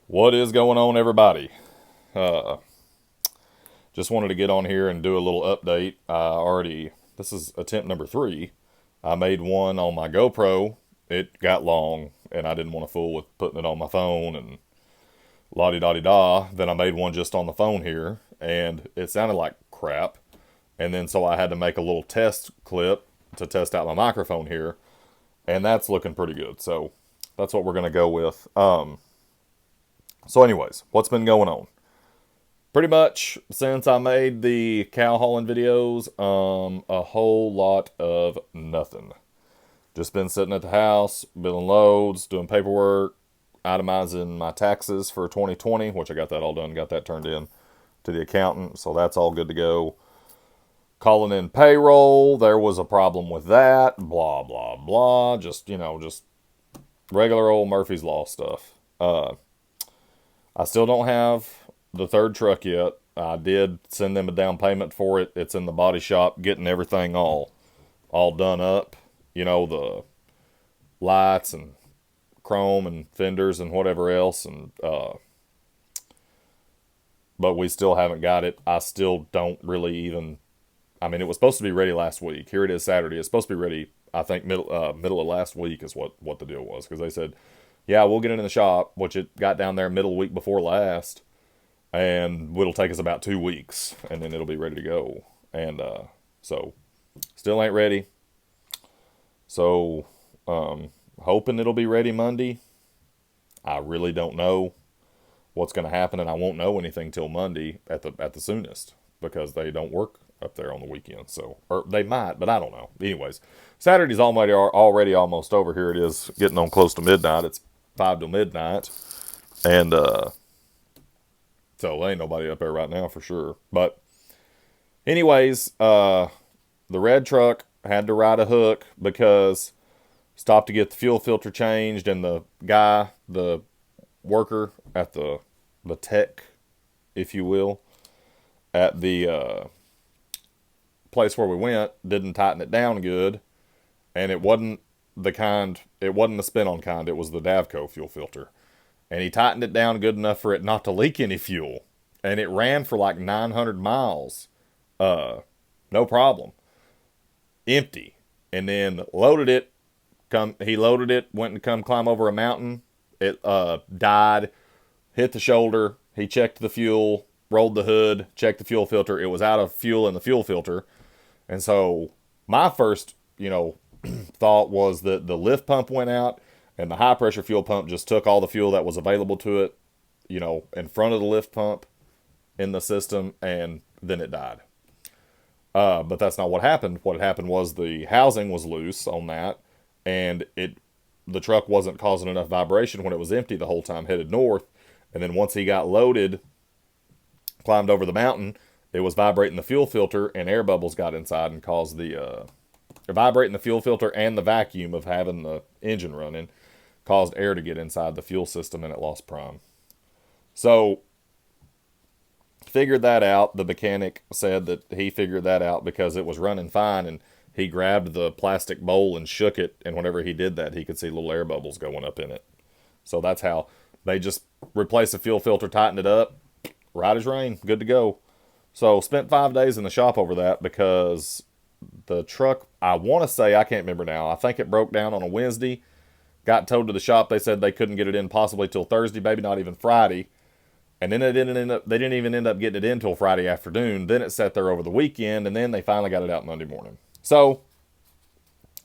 What is going on, everybody? Uh, just wanted to get on here and do a little update. This is attempt number 3. I made one on my GoPro. It got long, and I didn't want to fool with putting it on my phone and la di da di da. Then I made one just on the phone here, and it sounded like crap. And then so I had to make a little test clip to test out my microphone here, and that's looking pretty good. So that's what we're going to go with. Anyways, what's been going on? Pretty much since I made the cow hauling videos, a whole lot of nothing. Just been sitting at the house, billing loads, doing paperwork, itemizing my taxes for 2020, which I got that all done, got that turned in to the accountant, so that's all good to go. Calling in payroll, there was a problem with that, blah, blah, blah. Just regular old Murphy's Law stuff. I still don't have the third truck yet. I did send them a down payment for it. It's in the body shop, getting everything all done up. The lights and chrome and fenders and whatever else. But we still haven't got it. I still don't really even. I mean, it was supposed to be ready last week. Here it is Saturday. It's supposed to be ready. I think middle of last week is what the deal was, because they said, yeah, we'll get it in the shop, which it got down there middle week before last, and it'll take us about 2 weeks, and then it'll be ready to go. And so, still ain't ready. So, hoping it'll be ready Monday. I really don't know what's going to happen, and I won't know anything till Monday at the soonest, because they don't work up there on the weekend. So, or they might, but I don't know. Anyways, Saturday's already almost over. Here it is, getting on close to midnight. It's 5 to midnight, and so there ain't nobody up there right now for sure. But anyways, the red truck had to ride a hook because stopped to get the fuel filter changed, and the worker at the tech, if you will, at the place where we went, didn't tighten it down good, and it wasn't the spin-on kind, it was the Davco fuel filter. And he tightened it down good enough for it not to leak any fuel. And it ran for like 900 miles. No problem. Empty. And then loaded it. He loaded it, went and come climb over a mountain. It died, hit the shoulder. He checked the fuel, rolled the hood, checked the fuel filter. It was out of fuel in the fuel filter. And so my first, thought was that the lift pump went out, and the high pressure fuel pump just took all the fuel that was available to it, in front of the lift pump in the system, and then it died. But that's not what happened. What happened was the housing was loose on that, and the truck wasn't causing enough vibration when it was empty the whole time headed north. And then once he got loaded, climbed over the mountain, it was vibrating the fuel filter, and air bubbles got inside and caused vibrating the fuel filter, and the vacuum of having the engine running caused air to get inside the fuel system, and it lost prime. So, figured that out. The mechanic said that he figured that out because it was running fine, and he grabbed the plastic bowl and shook it, and whenever he did that, he could see little air bubbles going up in it. So that's how they just replaced the fuel filter, tightened it up, right as rain, good to go. So spent 5 days in the shop over that, because the truck, I want to say, I can't remember now, I think it broke down on a Wednesday, got towed to the shop. They said they couldn't get it in possibly till Thursday, maybe not even Friday. And then they didn't even end up getting it in till Friday afternoon. Then it sat there over the weekend, and then they finally got it out Monday morning. So,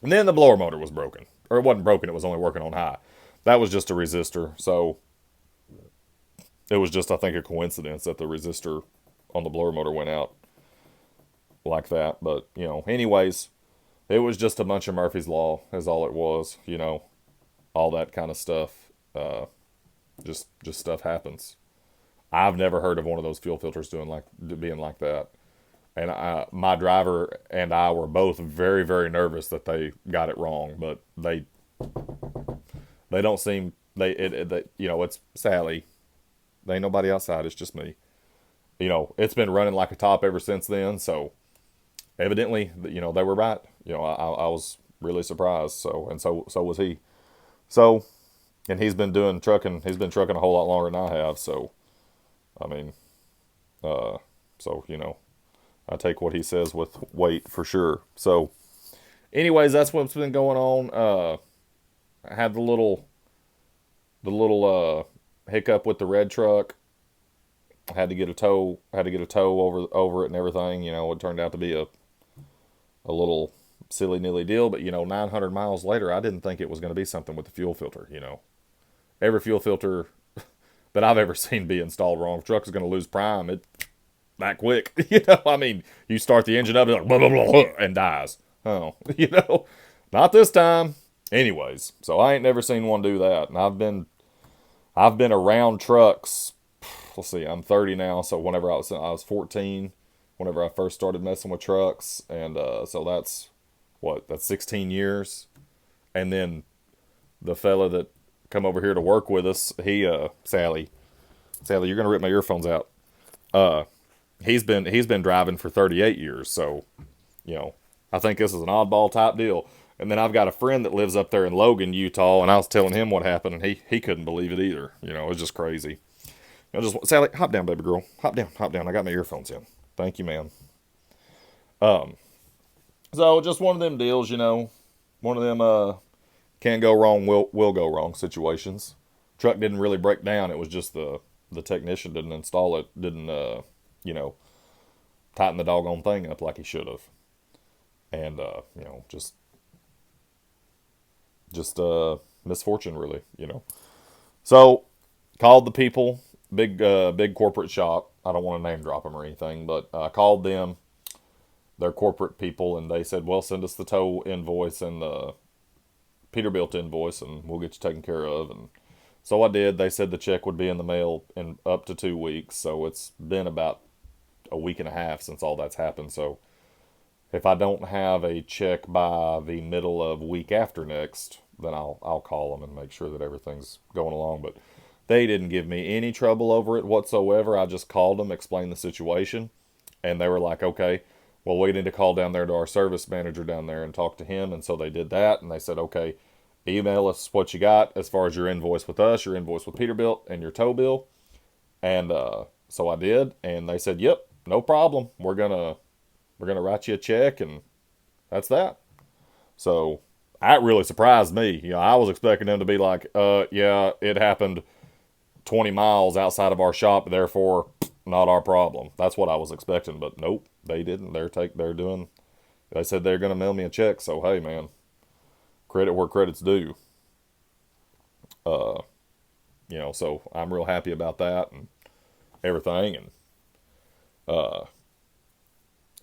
and then the blower motor was broken. Or it wasn't broken, it was only working on high. That was just a resistor. So, it was just, I think, a coincidence that the resistor on the blower motor went out like that. But, anyways, it was just a bunch of Murphy's Law, is all it was. All that kind of stuff. Just stuff happens. I've never heard of one of those fuel filters being like that. And my driver and I were both very, very nervous that they got it wrong, but they don't seem it's Sally. There ain't nobody outside. It's just me. It's been running like a top ever since then. So evidently, they were right. I was really surprised. So was he. So And he's been doing trucking. He's been trucking a whole lot longer than I have. So I mean, uh, so I take what he says with weight for sure. So, anyways, that's what's been going on. I had the little hiccup with the red truck. I had to get a tow. Had to get a tow over it and everything. It turned out to be a little silly nilly deal. But 900 miles later, I didn't think it was going to be something with the fuel filter. Every fuel filter that I've ever seen be installed wrong. If the truck is going to lose prime, it that quick. I mean, you start the engine up, it's like blah, blah, blah, blah, and dies. Oh, not this time. Anyways, so I ain't never seen one do that, and I've been around trucks. Let's see, I'm 30 now, so whenever I was 14, whenever I first started messing with trucks, and so that's 16 years, and then the fella that come over here to work with us, he Sally, you're gonna rip my earphones out. Uh, he's been driving for 38 years, so you know, I think this is an oddball type deal. And then I've got a friend that lives up there in Logan, Utah, and I was telling him what happened, and he couldn't believe it either. It was just crazy. Just Sally, hop down, baby girl, hop down, hop down. I got my earphones in. Thank you, ma'am. Um, so just one of them deals, one of them can go wrong, will go wrong situations. Truck didn't really break down. It was just the technician didn't install it, didn't you know tighten the doggone thing up like he should have, and just misfortune really. So called the people, big corporate shop. I don't want to name drop them or anything, but I called them, their corporate people, and they said, well, send us the tow invoice and the Peterbilt invoice, and we'll get you taken care of. And so I did. They said the check would be in the mail in up to 2 weeks. So it's been about a week and a half since all that's happened. So if I don't have a check by the middle of week after next, then I'll call them and make sure that everything's going along. But they didn't give me any trouble over it whatsoever. I just called them, explained the situation, and they were like, okay, well, we need to call down there to our service manager down there and talk to him. And so they did that, and they said, okay, email us what you got as far as your invoice with us, your invoice with Peterbilt, and your tow bill. And so I did, and they said, yep, no problem. We're gonna write you a check, and that's that. So that really surprised me. I was expecting them to be like, yeah, it happened 20 miles outside of our shop, therefore not our problem. That's what I was expecting, but nope, they didn't. They said they're gonna mail me a check. So hey, man, credit where credit's due. Uh, so I'm real happy about that and everything, and uh,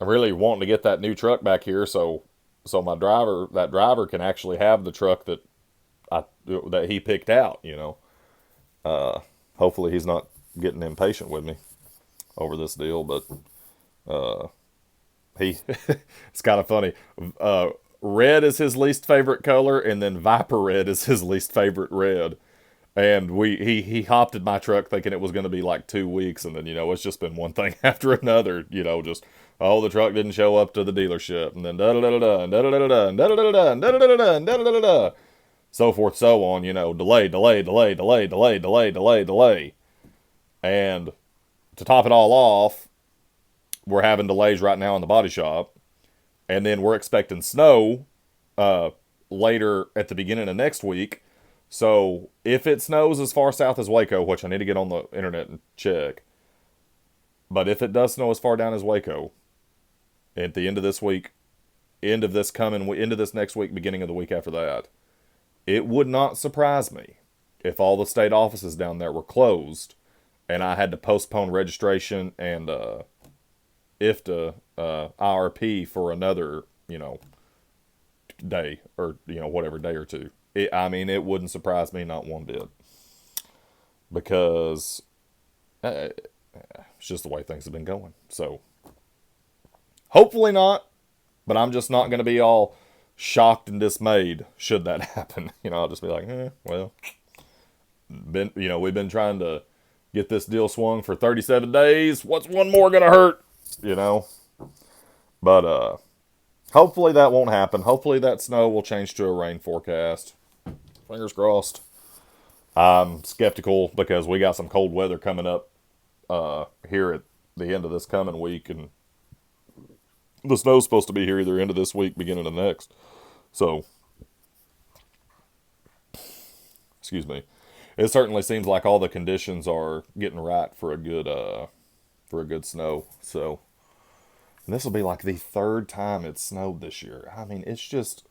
I'm really wanting to get that new truck back here, so that driver can actually have the truck I that he picked out. Uh, hopefully he's not getting impatient with me over this deal, but uh, he it's kind of funny. Red is his least favorite color, and then Viper Red is his least favorite red. And he hopped in my truck thinking it was going to be like 2 weeks, and then it's just been one thing after another. Just the truck didn't show up to the dealership, and then da da da da da da da da da da da da da da da da da da, so forth, so on. Delay, delay, delay, delay, delay, delay, delay, delay, and to top it all off, we're having delays right now in the body shop, and then we're expecting snow uh, later at the beginning of next week. So if it snows as far south as Waco, which I need to get on the internet and check, but if it does snow as far down as Waco at the end of this week, end of this next week, beginning of the week after that, it would not surprise me if all the state offices down there were closed and I had to postpone registration and IFTA IRP for another day, or whatever, day or two. It wouldn't surprise me not one bit, because it's just the way things have been going. So hopefully not, but I'm just not going to be all shocked and dismayed should that happen. I'll just be like, well, we've been trying to get this deal swung for 37 days. What's one more going to hurt? But hopefully that won't happen. Hopefully that snow will change to a rain forecast. Fingers crossed. I'm skeptical because we got some cold weather coming up here at the end of this coming week, and the snow's supposed to be here either end of this week, beginning of next. So, excuse me. It certainly seems like all the conditions are getting right for a good snow. So, and this will be like the third time it's snowed this year. I mean, it's just.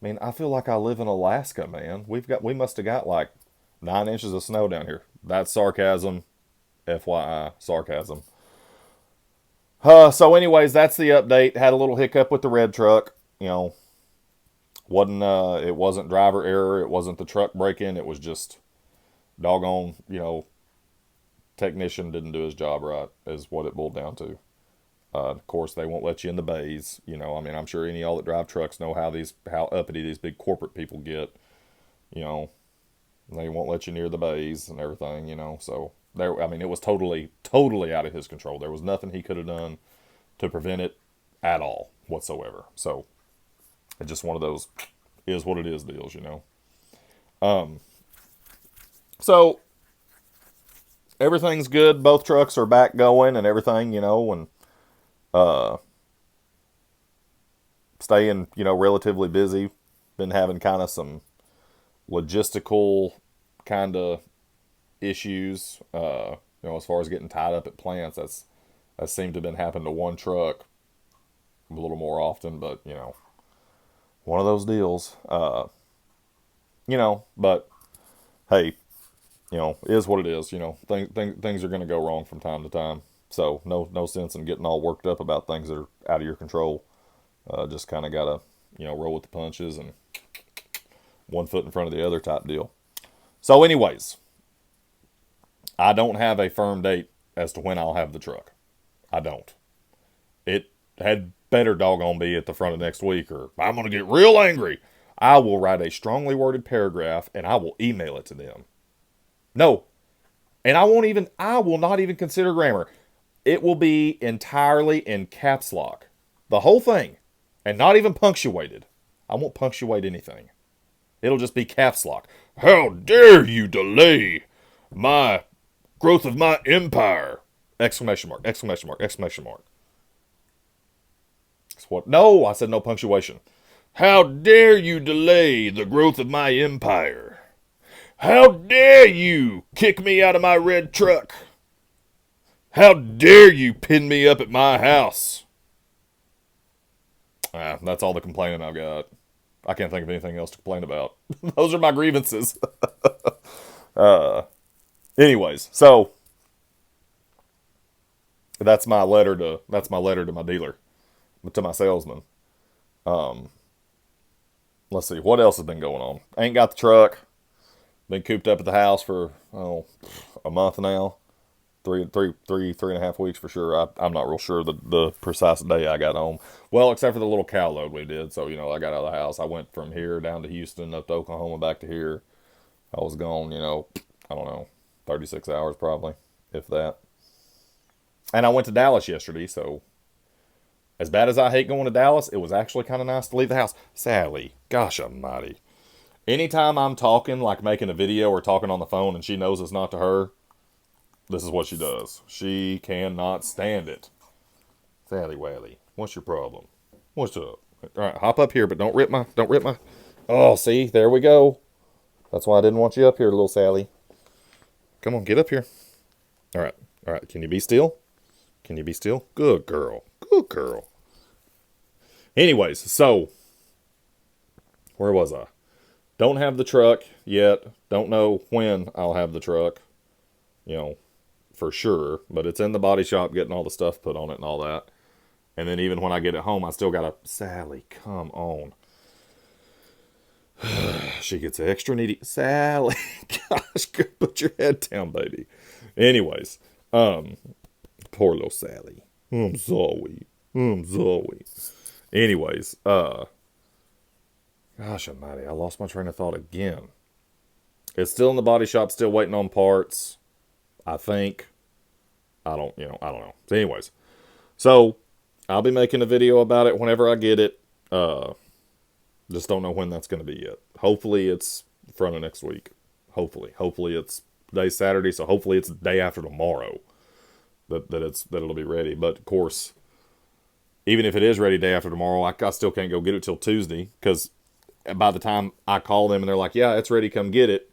I mean, I feel like I live in Alaska, man. We must have got like 9 inches of snow down here. That's sarcasm, FYI, sarcasm. So anyways, that's the update. Had a little hiccup with the red truck. You know, it wasn't driver error. It wasn't the truck break-in. It was just doggone, technician didn't do his job right, is what it boiled down to. Of course, they won't let you in the bays. I mean, I'm sure any of y'all that drive trucks know how uppity these big corporate people get. You know, they won't let you near the bays and everything. So there. I mean, it was totally, totally out of his control. There was nothing he could have done to prevent it at all whatsoever. So it's just one of those is what it is deals. So everything's good. Both trucks are back going and everything. And staying, relatively busy. Been having kind of some logistical kind of issues, as far as getting tied up at plants. That seemed to have been happening to one truck a little more often, but, one of those deals. But hey, is what it is. Things are going to go wrong from time to time. So no sense in getting all worked up about things that are out of your control. Just kind of gotta roll with the punches and one foot in front of the other type deal. So anyways, I don't have a firm date as to when I'll have the truck. I don't. It had better doggone be at the front of next week, or I'm gonna get real angry. I will write a strongly worded paragraph and I will email it to them. No, and I will not even consider grammar. It will be entirely in caps lock. The whole thing. And not even punctuated. I won't punctuate anything. It'll just be caps lock. How dare you delay my growth of my empire! Exclamation mark, exclamation mark, exclamation mark. What? No, I said no punctuation. How dare you delay the growth of my empire? How dare you kick me out of my red truck? How dare you pin me up at my house? That's all the complaining I've got. I can't think of anything else to complain about. Those are my grievances. Anyways, so that's my letter to my dealer, to my salesman. Let's see what else has been going on. Ain't got the truck. Been cooped up at the house for a month now. Three and a half weeks for sure. I'm not real sure the precise day I got home. Well, except for the little cow load we did. So, I got out of the house. I went from here down to Houston, up to Oklahoma, back to here. I was gone, I don't know, 36 hours probably, if that. And I went to Dallas yesterday, so as bad as I hate going to Dallas, it was actually kind of nice to leave the house. Sally, gosh almighty. Anytime I'm talking, like making a video or talking on the phone and she knows it's not to her, this is what she does. She cannot stand it. Sally Wally, what's your problem? What's up? All right, hop up here, but don't rip my. Oh, see, there we go. That's why I didn't want you up here, little Sally. Come on, get up here. All right. Can you be still? Can you be still? Good girl. Good girl. Anyways, so where was I? Don't have the truck yet. Don't know when I'll have the truck. For sure, but it's in the body shop getting all the stuff put on it and all that. And then even when I get it home, I still gotta, Sally, come on. She gets extra needy. Sally, gosh, put your head down, baby. Anyways, poor little Sally. I'm sorry. Anyways, gosh almighty, I lost my train of thought again. It's still in the body shop, still waiting on parts. I think. I don't know. So anyways, so I'll be making a video about it whenever I get it. Just don't know when that's going to be yet. Hopefully it's front of next week. Hopefully it's today's Saturday, so hopefully it's the day after tomorrow that it'll be ready. But of course, even if it is ready day after tomorrow, I still can't go get it till Tuesday, because by the time I call them and they're like, yeah, it's ready, come get it,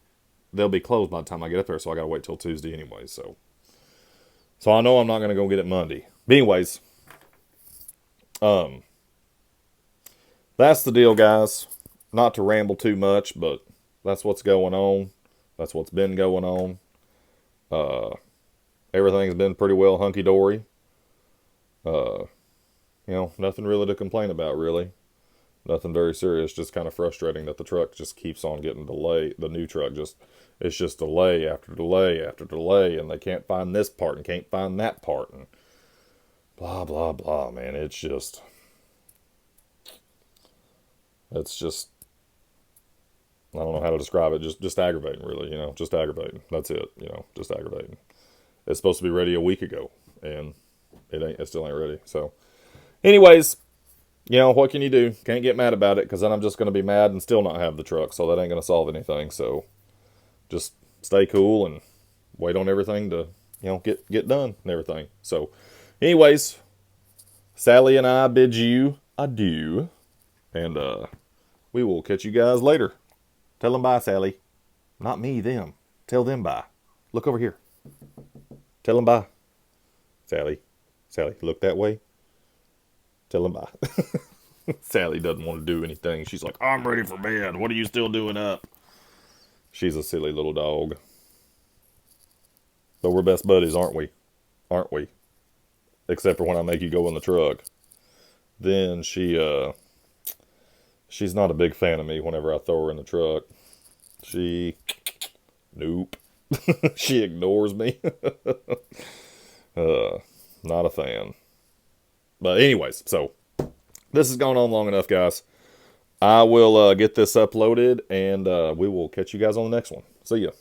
they'll be closed by the time I get up there. So I got to wait till Tuesday anyway. So I know I'm not going to go get it Monday. But anyways, that's the deal, guys. Not to ramble too much, but that's what's going on. That's what's been going on. Everything's been pretty well hunky-dory. Nothing really to complain about, really. Nothing very serious, just kind of frustrating that the truck just keeps on getting delayed. The new truck it's just delay after delay after delay, and they can't find this part and can't find that part, and blah, blah, blah, man. It's just, I don't know how to describe it. Just aggravating, really, just aggravating. That's it, just aggravating. It's supposed to be ready a week ago, and it still ain't ready. So, anyways, what can you do? Can't get mad about it, because then I'm just going to be mad and still not have the truck, so that ain't going to solve anything. So, just stay cool and wait on everything to, get done and everything. So, anyways, Sally and I bid you adieu, and we will catch you guys later. Tell them bye, Sally. Not me, them. Tell them bye. Look over here. Tell them bye. Sally, look that way. Tell them bye. Sally doesn't want to do anything. She's like, I'm ready for bed. What are you still doing up? She's a silly little dog. But we're best buddies, aren't we? Aren't we? Except for when I make you go in the truck. Then she's not a big fan of me whenever I throw her in the truck. Nope. She ignores me. Not a fan. But anyways, so this has gone on long enough, guys. I will get this uploaded, and we will catch you guys on the next one. See ya.